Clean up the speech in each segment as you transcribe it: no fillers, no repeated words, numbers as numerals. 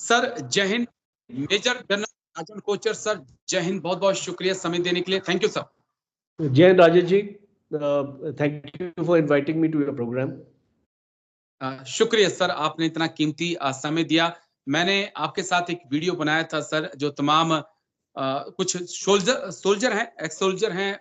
Sir जय हिंद। Major general Rajan Kochar sir, जय हिंद। बहुत बहुत शुक्रिया समय देने के लिए। Thank you sir. जय हिंद Rajesh ji, thank you for inviting me to your program. शुक्रिया सर, आपने इतना कीमती समय दिया। मैंने आपके साथ एक वीडियो बनाया था सर, जो तमाम कुछ सोल्जर हैं, एक्स सोल्जर हैं,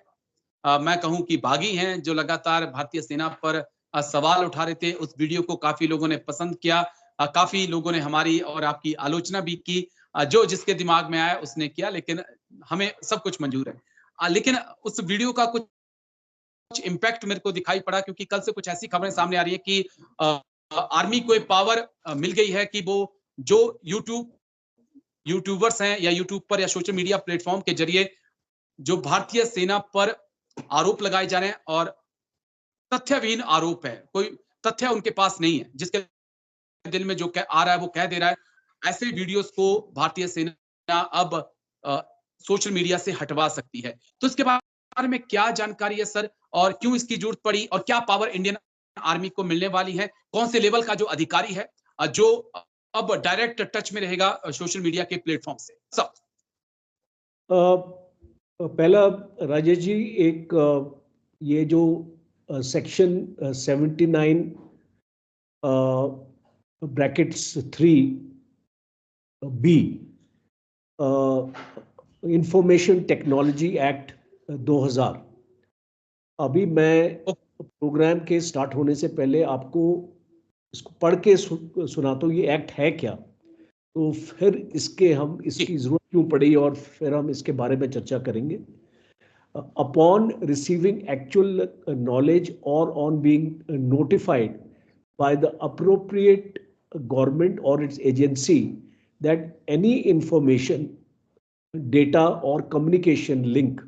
मैं कहूं कि बागी हैं, जो लगातार भारतीय सेना पर सवाल उठा रहे थे। उस वीडियो को काफी लोगों ने पसंद किया, काफी लोगों ने हमारी और आपकी आलोचना भी की। जो जिसके दिमाग में आया उसने किया, लेकिन हमें सब कुछ मंजूर है। लेकिन उस वीडियो का कुछ इम्पैक्ट मेरे को दिखाई पड़ा, क्योंकि कल से कुछ ऐसी खबरें सामने आ रही है कि आर्मी को एक पावर मिल गई है कि वो जो यूट्यूबर्स हैं या यूट्यूब पर या सोशल मीडिया प्लेटफॉर्म के जरिए जो भारतीय सेना पर आरोप लगाए जा रहे हैं, और तथ्यहीन आरोप है, कोई तथ्य उनके पास नहीं है, जिसके दिल में जो आ रहा है वो कह दे रहा है, ऐसे वीडियोस को भारतीय सेना अब सोशल मीडिया से हटवा सकती है। तो इसके बारे में क्या जानकारी है सर, और क्यों इसकी जरूरत पड़ी, और क्या पावर इंडियन आर्मी को मिलने वाली है? कौन से लेवल का जो अधिकारी है जो अब डायरेक्ट टच में रहेगा सोशल मीडिया के प्लेटफॉर्म से? सर पहला राजेश जी, एक ये जो section 79 brackets 3B information technology act 2000, अभी मैं प्रोग्राम के स्टार्ट होने से पहले आपको इसको पढ़ के सुनाता हूँ ये एक्ट है क्या, तो फिर इसकी जरूरत क्यों पड़ी और फिर हम इसके बारे में चर्चा करेंगे। Upon receiving actual knowledge or on being notified by the appropriate government or its agency that any information, data or communication link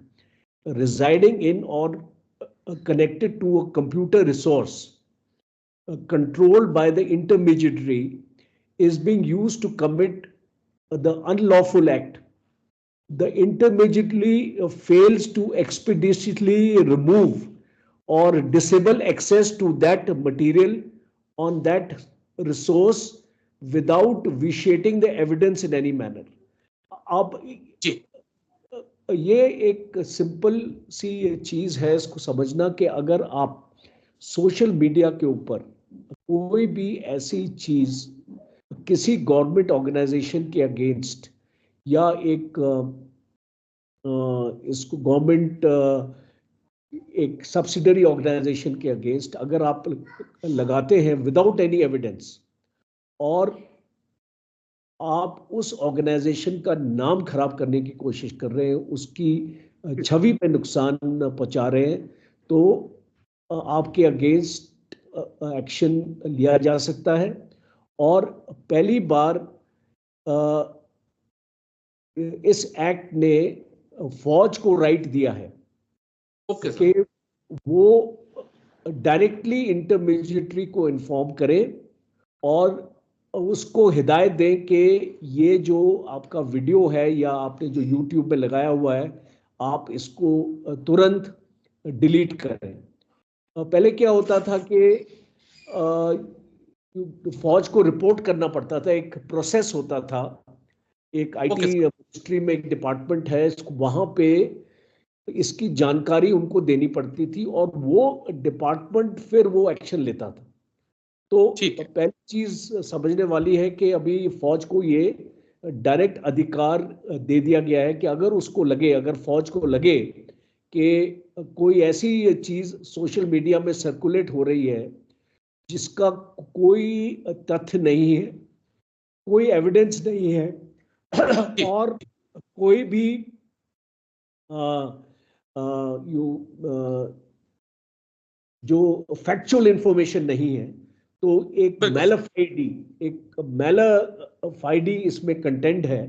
residing in or connected to a computer resource controlled by the intermediary is being used to commit the unlawful act, the intermediary fails to expeditiously remove or disable access to that material on that resource without vitiating the evidence in any manner. अब ये एक simple सी चीज है, इसको समझना कि अगर आप सोशल मीडिया के ऊपर कोई भी ऐसी चीज किसी गवर्नमेंट ऑर्गेनाइजेशन के अगेंस्ट या एक इसको गवर्नमेंट एक सब्सिडरी ऑर्गेनाइजेशन के अगेंस्ट अगर आप लगाते हैं विदाउट एनी एविडेंस, और आप उस ऑर्गेनाइजेशन का नाम खराब करने की कोशिश कर रहे हैं, उसकी छवि पे नुकसान पहुंचा रहे हैं, तो आपके अगेंस्ट एक्शन लिया जा सकता है। और पहली बार इस एक्ट ने फौज को राइट दिया है कि वो डायरेक्टली इंटरमीडिएटरी को इन्फॉर्म करे और उसको हिदायत दें कि ये जो आपका वीडियो है या आपने जो यूट्यूब पे लगाया हुआ है, आप इसको तुरंत डिलीट करें। पहले क्या होता था कि फौज को रिपोर्ट करना पड़ता था, एक प्रोसेस होता था, एक आईटी मिनिस्ट्री में एक डिपार्टमेंट है, वहां पे इसकी जानकारी उनको देनी पड़ती थी और वो डिपार्टमेंट फिर वो एक्शन लेता था। तो पहली चीज समझने वाली है कि अभी फौज को ये डायरेक्ट अधिकार दे दिया गया है कि अगर उसको लगे, अगर फौज को लगे कि कोई ऐसी चीज सोशल मीडिया में सर्कुलेट हो रही है जिसका कोई तथ्य नहीं है, कोई एविडेंस नहीं है और कोई भी जो फैक्चुअल इंफॉर्मेशन नहीं है, तो एक मैलाफाइडी इसमें कंटेंट है,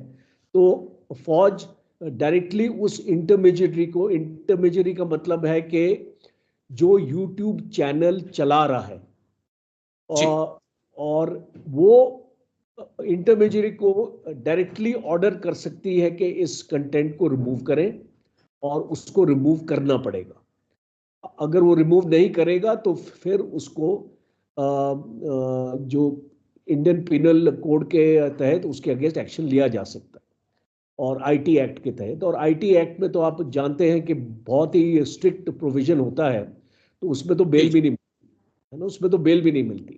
तो फौज डायरेक्टली उस इंटरमीडिएटरी का मतलब है कि जो यूट्यूब चैनल चला रहा है और वो इंटरमीडिएटरी को डायरेक्टली ऑर्डर कर सकती है कि इस कंटेंट को रिमूव करें, और उसको रिमूव करना पड़ेगा। अगर वो रिमूव नहीं करेगा तो फिर उसको जो इंडियन पिनल कोड के तहत उसके अगेंस्ट एक्शन लिया जा सकता है, और आईटी एक्ट के तहत। और आईटी एक्ट में तो आप जानते हैं कि बहुत ही स्ट्रिक्ट प्रोविजन होता है, तो उसमें तो बेल भी नहीं है ना, उसमें तो बेल भी नहीं मिलती।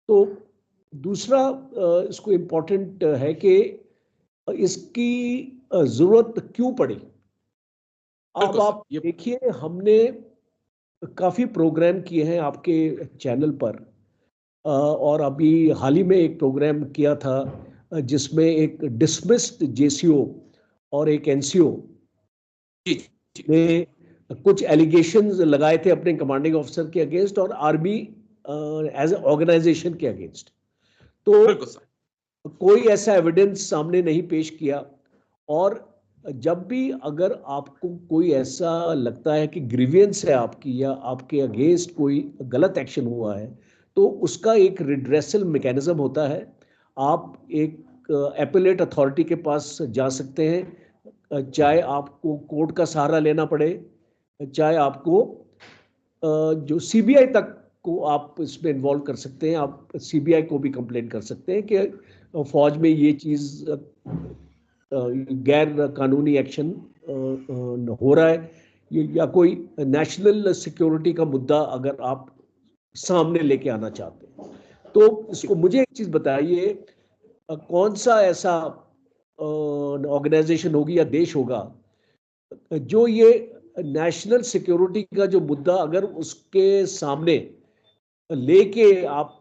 तो दूसरा इसको इम्पोर्टेंट है कि इसकी जरूरत क्यों पड़ी। अब आप देखिए, हमने काफी प्रोग्राम किए हैं आपके चैनल पर, और अभी हाल ही में एक प्रोग्राम किया था जिसमें एक डिसमिस्ड जेसीओ और एक एनसीओ ने कुछ एलिगेशंस लगाए थे अपने कमांडिंग ऑफिसर के अगेंस्ट और आर्मी एज ए ऑर्गेनाइजेशन के अगेंस्ट। तो कोई ऐसा एविडेंस सामने नहीं पेश किया। और जब भी अगर आपको कोई ऐसा लगता है कि ग्रीवियंस है आपकी या आपके अगेंस्ट कोई गलत एक्शन हुआ है, तो उसका एक रिड्रेसल मैकेनिज्म होता है। आप एक एपेलेट अथॉरिटी के पास जा सकते हैं, चाहे आपको कोर्ट का सहारा लेना पड़े, चाहे आपको जो सीबीआई तक को आप इसमें इन्वॉल्व कर सकते हैं। आप सीबीआई को भी कंप्लेन कर सकते हैं कि फौज में ये चीज़ गैर कानूनी एक्शन हो रहा है, या कोई नेशनल सिक्योरिटी का मुद्दा अगर आप सामने लेके आना चाहते हैं। तो इसको मुझे एक चीज़ बताइए, कौन सा ऐसा ऑर्गेनाइजेशन होगी या देश होगा जो ये नेशनल सिक्योरिटी का जो मुद्दा अगर उसके सामने लेके आप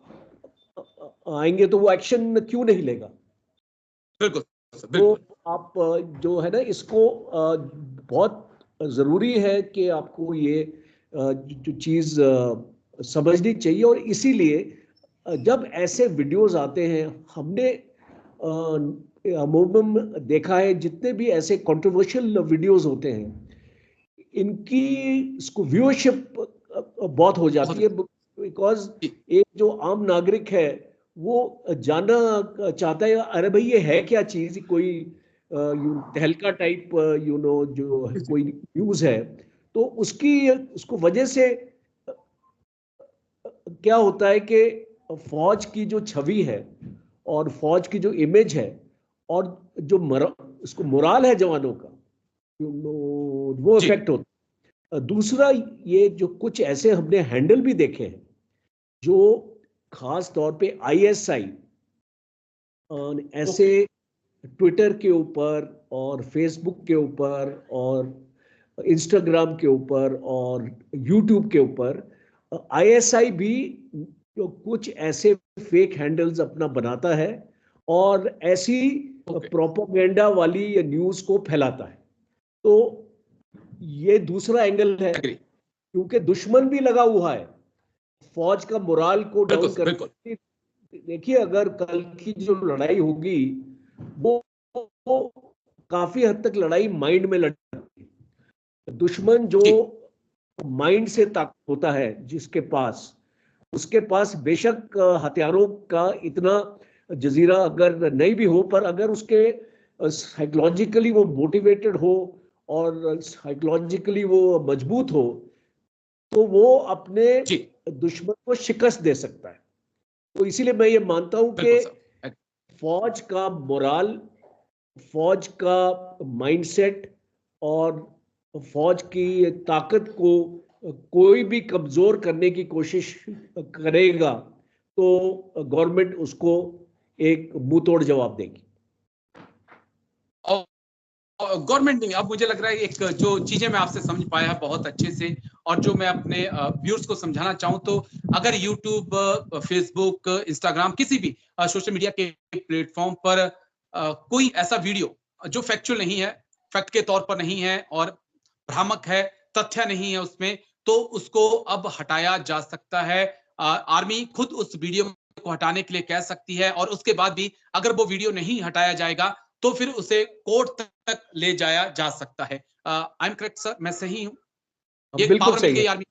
आएंगे तो वो एक्शन क्यों नहीं लेगा। बिल्कुल तो आप जो है ना, इसको बहुत जरूरी है कि आपको ये जो चीज समझनी चाहिए। और इसीलिए जब ऐसे वीडियोस आते हैं, हमने अमूमन देखा है जितने भी ऐसे कंट्रोवर्शियल वीडियोस होते हैं, इनकी इसको व्यूअरशिप बहुत हो जाती है, बिकॉज एक जो आम नागरिक है वो जानना चाहता है, अरे भाई ये है क्या चीज, कोई तहलका टाइप जो कोई न्यूज है। तो उसको वजह से क्या होता है कि फौज की जो छवि है और फौज की जो इमेज है और जो इसको मोराल है जवानों का, वो इफेक्ट होता है। दूसरा, ये जो कुछ ऐसे हमने हैंडल भी देखे हैं जो खास तौर पे आईएसआई ऐसे ट्विटर के ऊपर और फेसबुक के ऊपर और इंस्टाग्राम के ऊपर और यूट्यूब के ऊपर आईएसआई भी जो कुछ ऐसे फेक हैंडल्स अपना बनाता है और ऐसी प्रोपेगेंडा वाली न्यूज को फैलाता है। तो ये दूसरा एंगल है, क्योंकि दुश्मन भी लगा हुआ है फौज का मोराल को डाउन करने। देखिए, अगर कल की जो लड़ाई होगी वो काफी हद तक लड़ाई माइंड में लड़ती है। दुश्मन जो माइंड से ताकत होता है जिसके पास, उसके पास बेशक हथियारों का इतना जजीरा अगर नहीं भी हो, पर अगर उसके साइकोलॉजिकली वो मोटिवेटेड हो और साइकोलॉजिकली वो मजबूत हो, तो वो अपने दुश्मन को शिकस्त दे सकता है। तो इसीलिए मैं ये मानता हूं कि फौज का मोराल, फौज का माइंडसेट और फौज की ताकत को कोई भी कमजोर करने की कोशिश करेगा तो गवर्नमेंट उसको एक मुंहतोड़ जवाब देगी। गवर्नमेंट नहीं, अब मुझे लग रहा है एक जो चीजें मैं आपसे समझ पाया बहुत अच्छे से, और जो मैं अपने व्यूअर्स को समझाना चाहूं, तो अगर यूट्यूब, फेसबुक, इंस्टाग्राम, किसी भी सोशल मीडिया के प्लेटफॉर्म पर कोई ऐसा वीडियो जो फैक्चुअल नहीं है, फैक्ट के तौर पर नहीं है और भ्रामक है, तथ्य नहीं है उसमें, तो उसको अब हटाया जा सकता है। आर्मी खुद उस वीडियो को हटाने के लिए कह सकती है, और उसके बाद भी अगर वो वीडियो नहीं हटाया जाएगा तो फिर उसे कोर्ट तक ले जाया जा सकता है। आई एम करेक्ट सर, मैं सही हूं? ये पावर मिल गई आर्मी।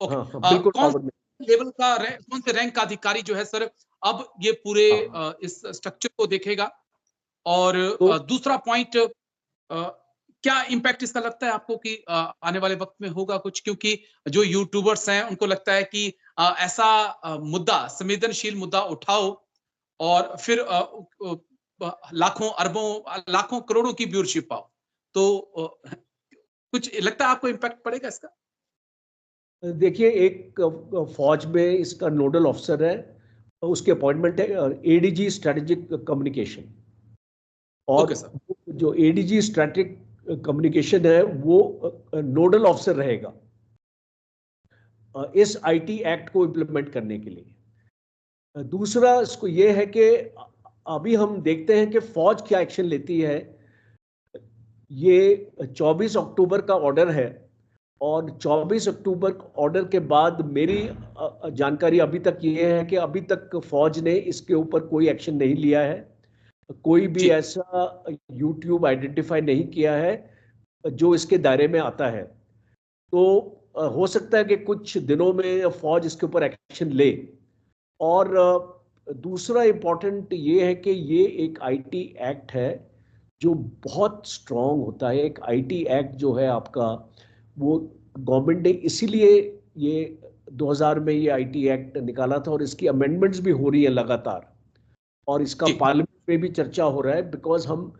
ओके, कौन लेवल का कौन से रैंक का अधिकारी जो है सर अब ये पूरे इस स्ट्रक्चर को देखेगा? और दूसरा पॉइंट, क्या इम्पैक्ट इसका लगता है आपको कि आने वाले वक्त में होगा कुछ? क्योंकि जो यूट्यूबर्स हैं उनको लगता है कि ऐसा मुद्दा, संवेदनशील मुद्दा उठाओ और फिर लाखों अरबों लाखों करोड़ों की व्यूअरशिप पाओ, तो कुछ लगता है आपको इम्पैक्ट पड़ेगा इसका? देखिए, एक फौज में इसका नोडल ऑफिसर है, उसकी अपॉइंटमेंट है एडीजी स्ट्रेटेजिक कम्युनिकेशन। और ओके सर। जो एडीजी स्ट्रेटेजिक कम्युनिकेशन है वो नोडल ऑफिसर रहेगा इस आईटी एक्ट को इम्प्लीमेंट करने के लिए। दूसरा इसको ये है कि अभी हम देखते हैं कि फौज क्या एक्शन लेती है। ये 24 अक्टूबर का ऑर्डर है और 24 अक्टूबर ऑर्डर के बाद मेरी जानकारी अभी तक ये है कि अभी तक फौज ने इसके ऊपर कोई एक्शन नहीं लिया है। कोई भी जी। ऐसा यूट्यूब आइडेंटिफाई नहीं किया है जो इसके दायरे में आता है। तो हो सकता है कि कुछ दिनों में फौज इसके ऊपर एक्शन ले। और दूसरा इंपॉर्टेंट ये है कि ये एक आईटी एक्ट है जो बहुत स्ट्रांग होता है। एक आईटी एक्ट जो है आपका, वो गवर्नमेंट ने इसीलिए ये 2000 में ये आईटी एक्ट निकाला था और इसकी अमेंडमेंट्स भी हो रही है लगातार और इसका जी। पार्लियामेंट में भी चर्चा हो रहा है। बिकॉज हम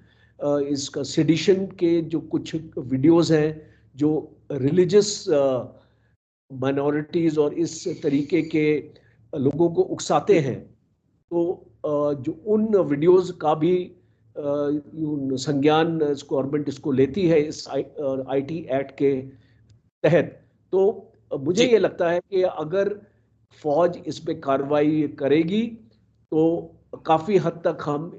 इसका सेडिशन के जो कुछ वीडियोस हैं जो रिलीजियस माइनॉरिटीज और इस तरीके के लोगों को उकसाते जी। हैं, तो जो उन वीडियोस का भी संज्ञान गवर्नमेंट इसको लेती है इस आईटी एक्ट के तहत। तो मुझे जी। ये लगता है कि अगर फौज इस पे कार्रवाई करेगी तो काफी हद तक हम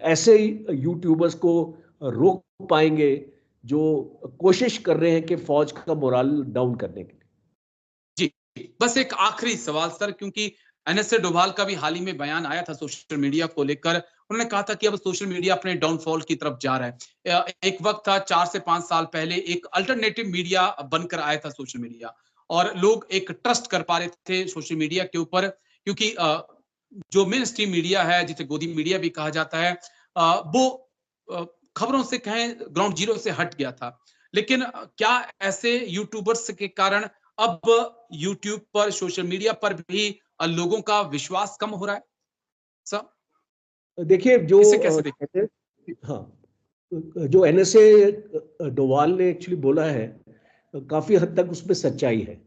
ऐसे यूट्यूबर्स को रोक पाएंगे जो कोशिश कर रहे हैं कि फौज का मोराल डाउन करने के लिए। जी, बस एक आखिरी सवाल सर, क्योंकि एनएसए डोभाल का भी हाल ही में बयान आया था सोशल मीडिया को लेकर। उन्होंने कहा था कि अब सोशल मीडिया अपने डाउनफॉल की तरफ जा रहा है। एक वक्त था 4 से 5 साल पहले एक अल्टरनेटिव मीडिया बनकर आया था सोशल मीडिया, और लोग एक ट्रस्ट कर पा रहे थे सोशल मीडिया के ऊपर, क्योंकि जो मेन स्ट्रीम मीडिया है, जिसे गोदी मीडिया भी कहा जाता है, वो खबरों से कहें ग्राउंड जीरो से हट गया था। लेकिन क्या ऐसे यूट्यूबर्स के कारण अब यूट्यूब पर, सोशल मीडिया पर भी लोगों का विश्वास कम हो रहा है सर? देखिए, जो इसे कैसे देखते हाँ, जो एनएसए डोभाल ने एक्चुअली बोला है, काफी हद तक उसमें सच्चाई है।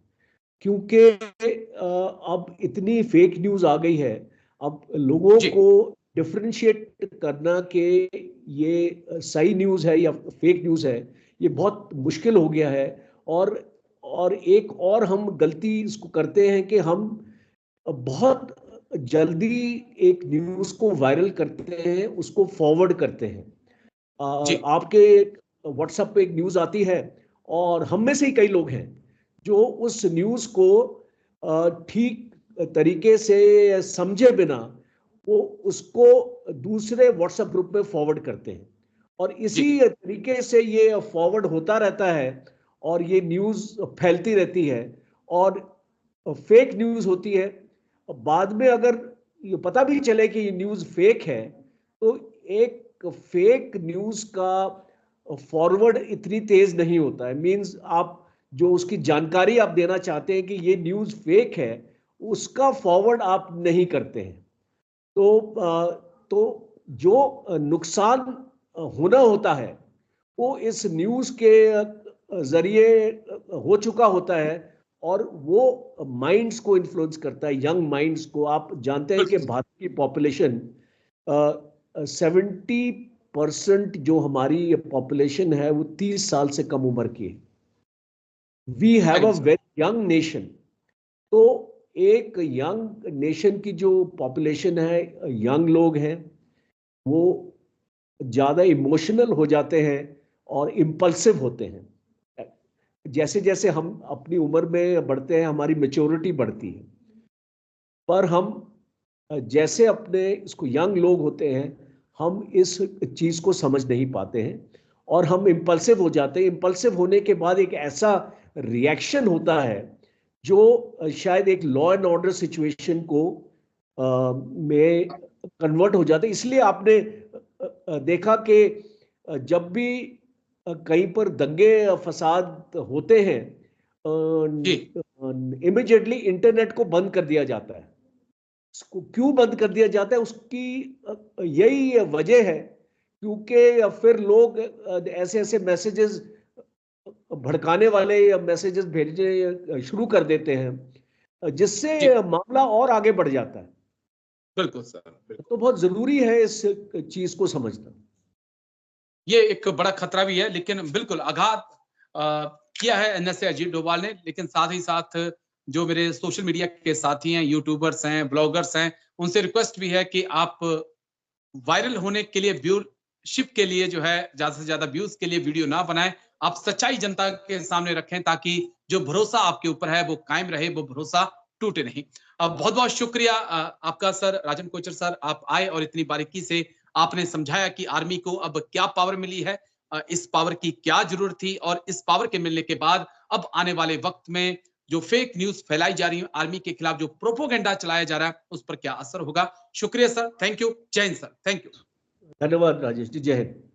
क्योंकि अब इतनी फेक न्यूज आ गई है, अब लोगों जी। को डिफरेंशिएट करना कि ये सही न्यूज है या फेक न्यूज है, ये बहुत मुश्किल हो गया है। और एक और हम गलती इसको करते हैं कि हम बहुत जल्दी एक न्यूज को वायरल करते हैं, उसको फॉरवर्ड करते हैं। जी। आपके व्हाट्सएप पे एक न्यूज आती है और हम में से ही कई लोग हैं जो उस न्यूज को ठीक तरीके से समझे बिना वो उसको दूसरे व्हाट्सएप ग्रुप में फॉरवर्ड करते हैं और जी। इसी तरीके से ये फॉरवर्ड होता रहता है और ये न्यूज फैलती रहती है और फेक न्यूज होती है। बाद में अगर ये पता भी चले कि ये न्यूज फेक है, तो एक फेक न्यूज का फॉरवर्ड इतनी तेज नहीं होता है। मींस आप जो उसकी जानकारी आप देना चाहते हैं कि ये न्यूज फेक है, उसका फॉरवर्ड आप नहीं करते हैं। तो जो नुकसान होना होता है वो इस न्यूज के जरिए हो चुका होता है और वो माइंड्स को इन्फ्लुएंस करता है, यंग माइंड्स को। आप जानते हैं कि बिल्कुल। भारत की पॉपुलेशन 70% जो हमारी पॉपुलेशन है वो 30 साल से कम उम्र की है। वी हैव अ सही सर। Very young nation. तो एक यंग नेशन की जो पॉपुलेशन है, यंग लोग हैं, वो ज्यादा इमोशनल हो जाते हैं और इम्पल्सिव होते हैं। जैसे जैसे हम अपनी उम्र में बढ़ते हैं हमारी मेच्योरिटी बढ़ती है, पर हम जैसे अपने इसको यंग लोग होते हैं हम इस चीज को समझ नहीं पाते हैं और हम इम्पल्सिव हो जाते हैं। इम्पल्सिव होने के बाद एक ऐसा रिएक्शन होता है जो शायद एक लॉ एंड ऑर्डर सिचुएशन को में कन्वर्ट हो जाता है। इसलिए आपने देखा कि जब भी कहीं पर दंगे फसाद होते हैं, जी। इमीडिएटली इंटरनेट को बंद कर दिया जाता है। उसको क्यों बंद कर दिया जाता है, उसकी यही वजह है क्योंकि फिर लोग ऐसे ऐसे मैसेजेस, भड़काने वाले मैसेजेस भेजने शुरू कर देते हैं, जिससे मामला और आगे बढ़ जाता है। बिल्कुल सर, बिल्कुल। तो बहुत जरूरी है इस चीज को समझना। ये एक बड़ा खतरा भी है, लेकिन बिल्कुल आघात किया है एनएसए अजीत डोभाल ने, लेकिन साथ ही साथ जो मेरे सोशल मीडिया के साथी हैं, यूट्यूबर्स हैं, ब्लॉगर्स हैं, उनसे रिक्वेस्ट भी है कि आप वायरल होने के लिए, व्यूशिप के लिए जो है, ज्यादा से ज्यादा व्यूज के लिए वीडियो ना बनाएं। आप सच्चाई जनता के सामने रखें ताकि जो भरोसा आपके ऊपर है वो कायम रहे, वो भरोसा टूटे नहीं। बहुत बहुत शुक्रिया आपका सर, राजन कोचर सर, आप आए और इतनी बारीकी से आपने समझाया कि आर्मी को अब क्या पावर मिली है, इस पावर की क्या जरूरत थी, और इस पावर के मिलने के बाद अब आने वाले वक्त में जो फेक न्यूज फैलाई जा रही है आर्मी के खिलाफ, जो प्रोपोगेंडा चलाया जा रहा है, उस पर क्या असर होगा। शुक्रिया सर, थैंक यू, जय हिंद सर, थैंक यू। धन्यवाद राजेश जी, जय हिंद।